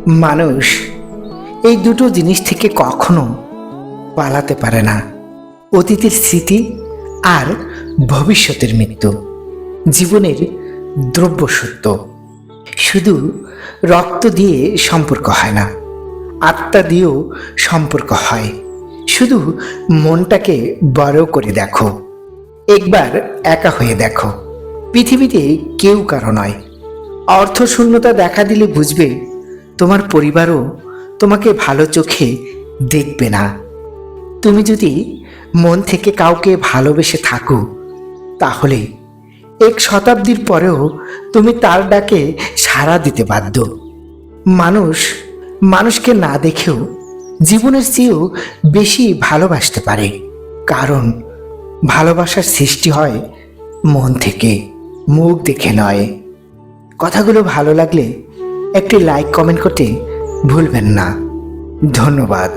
মানুষ এই দুটো জিনিস থেকে কখনো পালাতে পারে না। অতীতের স্মৃতি আর ভবিষ্যতের মৃত্যু জীবনের দ্রব্য সত্য। শুধু রক্ত দিয়ে সম্পর্ক হয় না, আত্মা দিয়েও সম্পর্ক হয়। শুধু মনটাকে বড় করে দেখো, একবার একা হয়ে দেখো। পৃথিবীতে কেউ কারো নয়। অর্থশূন্যতা দেখা দিলে বুঝবে তোমার পরিবারও তোমাকে ভালো চোখে দেখবে না। তুমি যদি মন থেকে কাউকে ভালোবেসে থাকো, তাহলে 1 শতাব্দীর পরেও তুমি তার ডাকে সাড়া দিতে বাধ্য। মানুষ মানুষকে না দেখেও জীবনের চেয়েও বেশি ভালোবাসতে পারে, কারণ ভালোবাসার সৃষ্টি হয় মন থেকে, মুখ দেখে নয়। কথাগুলো ভালো লাগলে একটি লাইক কমেন্ট করতে ভুলবেন না। ধন্যবাদ।